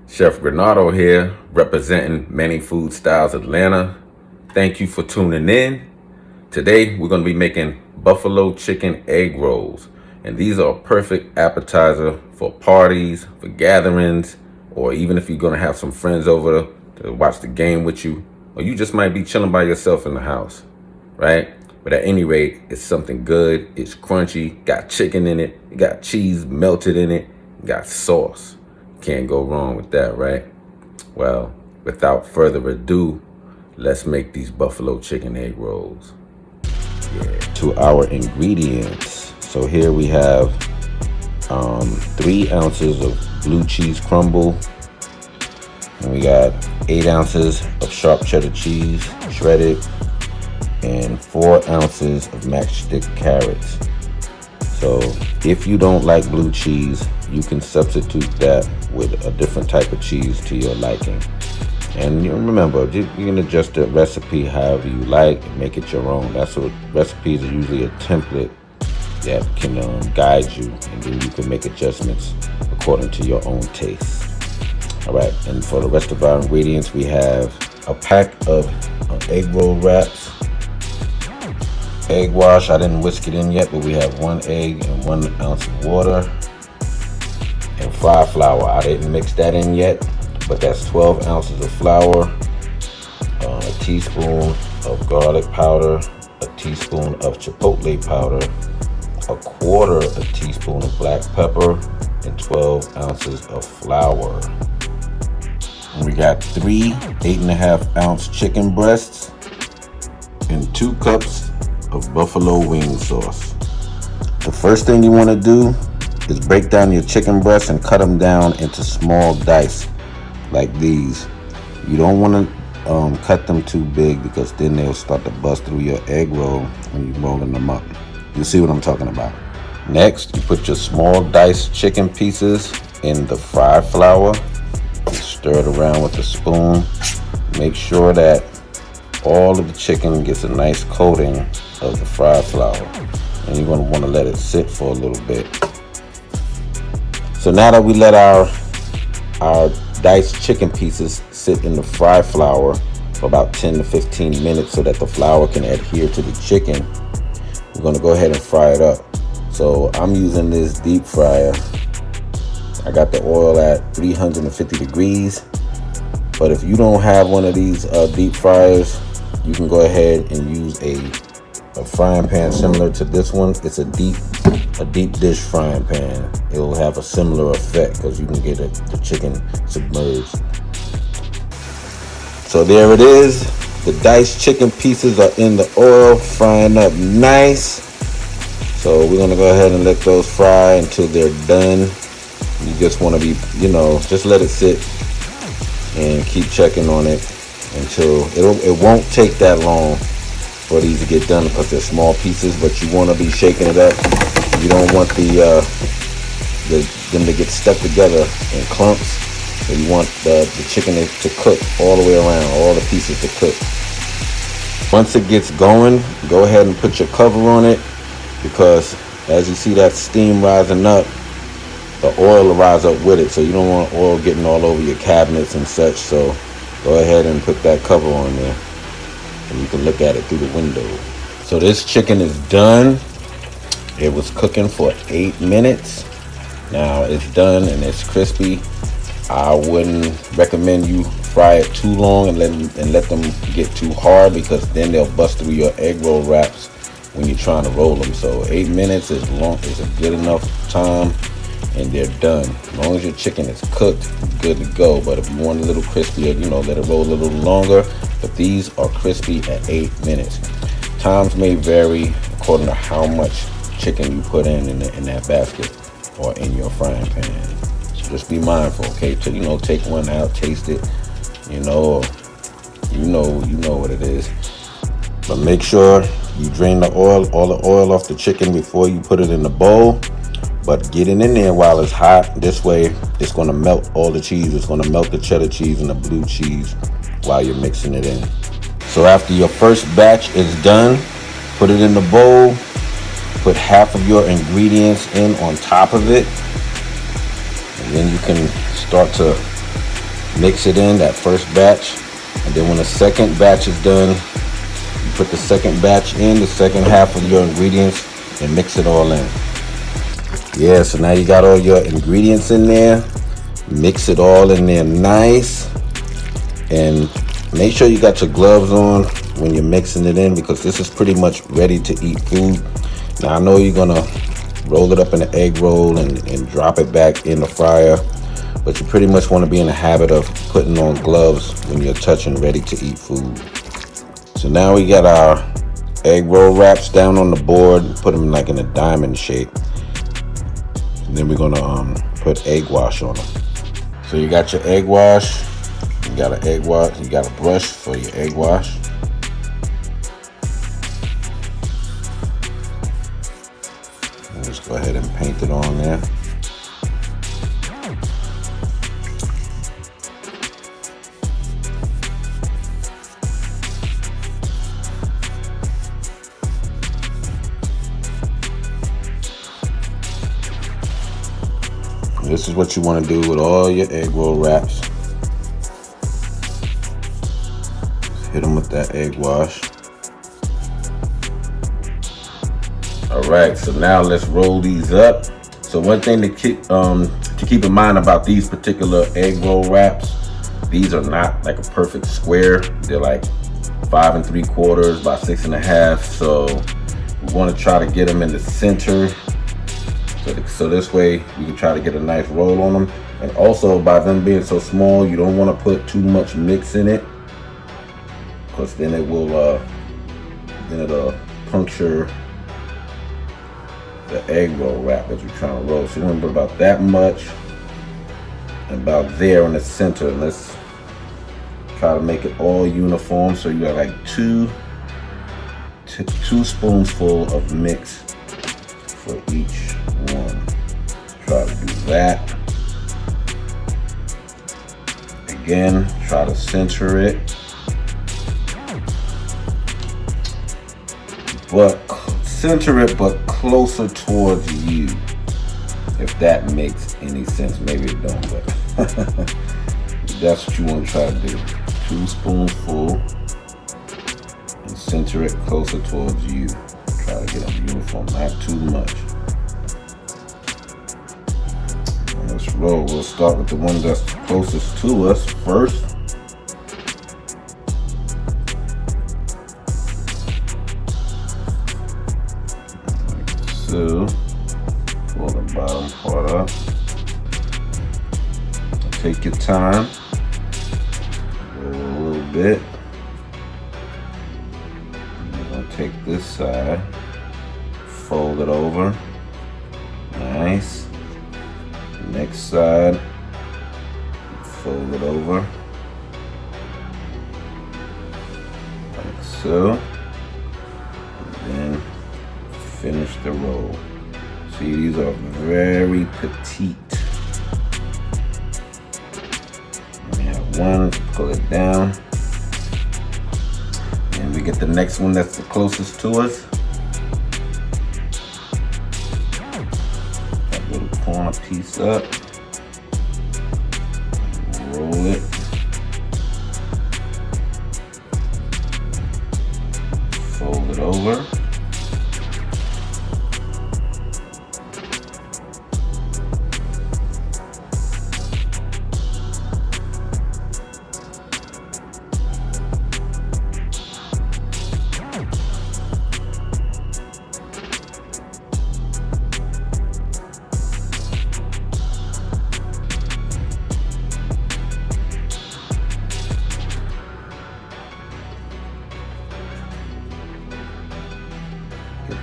Chef Granado here, representing Many Food Styles Atlanta. Thank you for tuning in. Today, we're going to be making buffalo chicken egg rolls. And these are a perfect appetizer for parties, for gatherings, or even if you're going to have some friends over to watch the game with you, or you just might be chilling by yourself in the house, right? But at any rate, it's something good. It's crunchy, got chicken in it, it got cheese melted in it, got sauce. Can't go wrong with that, right? Well, without further ado, let's make these buffalo chicken egg rolls. To our ingredients. So here we have 3 ounces of blue cheese crumble. And we got 8 ounces of sharp cheddar cheese, shredded, and 4 ounces of matchstick carrots. So if you don't like blue cheese, you can substitute that with a different type of cheese to your liking. And remember, you can adjust the recipe however you like and make it your own. That's what recipes are usually, a template that can guide you, and then you can make adjustments according to your own taste. All right, and for the rest of our ingredients, we have a pack of egg roll wraps, egg wash. I didn't whisk it in yet, but we have 1 egg and 1 ounce of water, and fried flour. I didn't mix that in yet, but that's 12 ounces of flour, a teaspoon of garlic powder, a teaspoon of chipotle powder, a quarter a teaspoon of black pepper, and 12 ounces of flour. And we got 3 8.5 ounce chicken breasts and 2 cups of buffalo wing sauce. The first thing you want to do is break down your chicken breasts and cut them down into small dice like these. You don't want to cut them too big, because then they'll start to bust through your egg roll when you're rolling them up. You see what I'm talking about. Next, you put your small diced chicken pieces in the fried flour. You stir it around with a spoon. Make sure that all of the chicken gets a nice coating of the fried flour, and you're going to want to let it sit for a little bit. So now that we let our diced chicken pieces sit in the fried flour for about 10 to 15 minutes so that the flour can adhere to the chicken, we're going to go ahead and fry it up. So I'm using this deep fryer. I got the oil at 350 degrees, but if you don't have one of these deep fryers, you can go ahead and use a frying pan similar to this one. It's a deep dish frying pan. It'll have a similar effect because you can get the chicken submerged. So there it is. The diced chicken pieces are in the oil, frying up nice. So we're gonna go ahead and let those fry until they're done. You just want to be, just let it sit and keep checking on it until it won't take that long for these to get done, because they're small pieces, but you want to be shaking it up. You don't want them to get stuck together in clumps. So you want the chicken to cook all the way around, all the pieces to cook. Once it gets going, go ahead and put your cover on it, because as you see that steam rising up, the oil will rise up with it. So you don't want oil getting all over your cabinets and such. So go ahead and put that cover on there, and you can look at it through the window. So this chicken is done. It was cooking for 8 minutes. Now it's done and it's crispy. I wouldn't recommend you fry it too long and let them get too hard, because then they'll bust through your egg roll wraps when you're trying to roll them. So 8 minutes is a good enough time, and they're done. As long as your chicken is cooked, it's good to go. But if you want a little crispier, let it roll a little longer. But these are crispy at 8 minutes. Times may vary according to how much chicken you put in that basket or in your frying pan. So just be mindful, okay? Take one out, taste it, you know what it is. But make sure you drain all the oil off the chicken before you put it in the bowl. But get it in there while it's hot. This way, it's going to melt all the cheese. It's going to melt the cheddar cheese and the blue cheese while you're mixing it in. So after your first batch is done, put it in the bowl. Put half of your ingredients in on top of it. And then you can start to mix it in, that first batch. And then when the second batch is done, you put the second batch in, the second half of your ingredients, and mix it all in. Yeah, so now you got all your ingredients in there. Mix it all in there nice. And make sure you got your gloves on when you're mixing it in, because this is pretty much ready to eat food. Now I know you're gonna roll it up in an egg roll and drop it back in the fryer, but you pretty much want to be in the habit of putting on gloves when you're touching ready to eat food. So now we got our egg roll wraps down on the board, put them like in a diamond shape. And then we're gonna put egg wash on them. So you got your egg wash, you got an egg wash, you got a brush for your egg wash. And just go ahead and paint it on there. This is what you want to do with all your egg roll wraps. Just hit them with that egg wash. All right, so now let's roll these up. So one thing to keep in mind about these particular egg roll wraps, these are not like a perfect square. They're like 5 3/4 by 6 1/2. So we want to try to get them in the center. So this way you can try to get a nice roll on them. And also, by them being so small, you don't want to put too much mix in it, because then it'll puncture the egg roll wrap that you're trying to roll. So you want to put about that much, and about there in the center. And let's try to make it all uniform. So you got like two spoonsful of mix for each one. Try to do that. Again, try to center it, but closer towards you, if that makes any sense. Maybe it don't, but that's what you want to try to do. 2 spoonfuls and center it closer towards you. Try to get them uniform, not too much. Let's roll. We'll start with the one that's closest to us first. So, pull the bottom part up. Take your time. Roll a little bit. You're going to take this side, fold it over. Nice. Next side, fold it over, like so, and then finish the roll. See, these are very petite. We have one, pull it down, and we get the next one that's the closest to us. Corner piece up, roll it, fold it over,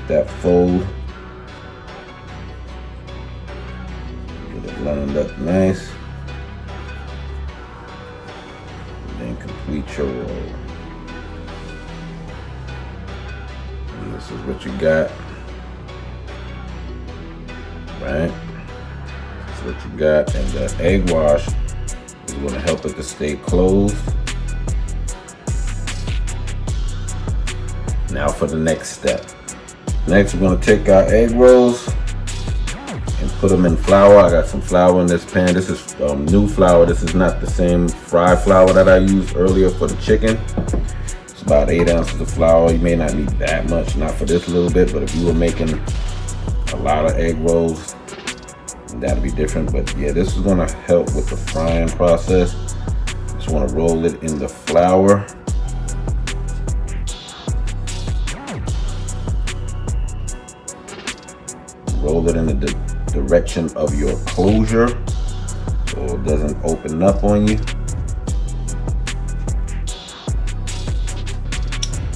that fold, get it lined up nice, and then complete your roll. And this is what you got, right? This is what you got, and the egg wash is going to help it to stay closed. Now for the next step. Next, we're going to take our egg rolls and put them in flour. I got some flour in this pan. This is new flour. This is not the same fried flour that I used earlier for the chicken. It's about 8 ounces of flour. You may not need that much, not for this little bit, but if you were making a lot of egg rolls, that'll be different. But yeah, this is gonna help with the frying process. Just wanna roll it in the flour. Roll it in the direction of your closure so it doesn't open up on you.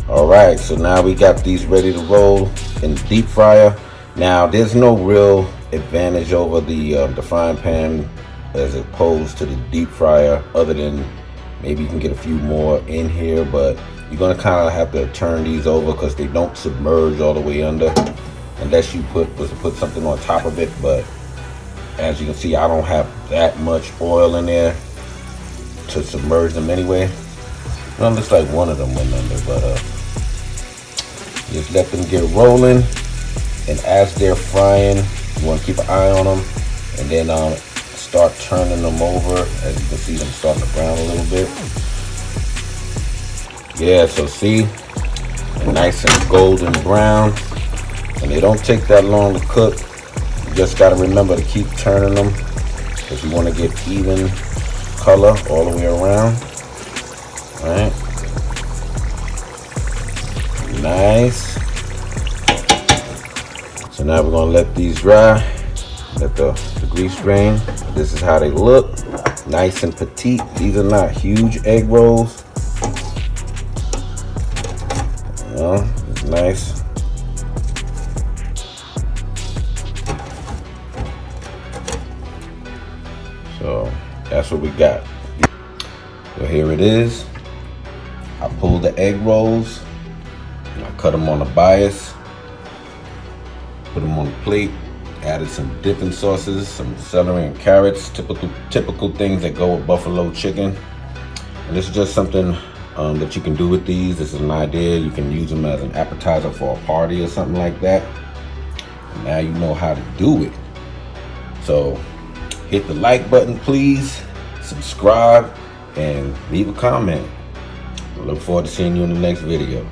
All right, so now we got these ready to roll in the deep fryer. Now there's no real advantage over the frying pan as opposed to the deep fryer, other than maybe you can get a few more in here, but you're gonna kind of have to turn these over because they don't submerge all the way under, unless you put something on top of it. But as you can see, I don't have that much oil in there to submerge them anyway. Well, looks like one of them went under, but just let them get rolling. And as they're frying, you want to keep an eye on them, and then start turning them over. As you can see, them starting to brown a little bit. Yeah, so see, they're nice and golden brown. And they don't take that long to cook. You just got to remember to keep turning them because you want to get even color all the way around. All right. Nice. So now we're going to let these dry. Let the grease drain. This is how they look. Nice and petite. These are not huge egg rolls. It's nice. So that's what we got. So here it is. I pulled the egg rolls and I cut them on a bias. Put them on the plate. Added some dipping sauces, some celery and carrots, typical things that go with buffalo chicken. And this is just something that you can do with these. This is an idea. You can use them as an appetizer for a party or something like that. And now you know how to do it. So hit the like button, please. Subscribe and leave a comment. I look forward to seeing you in the next video.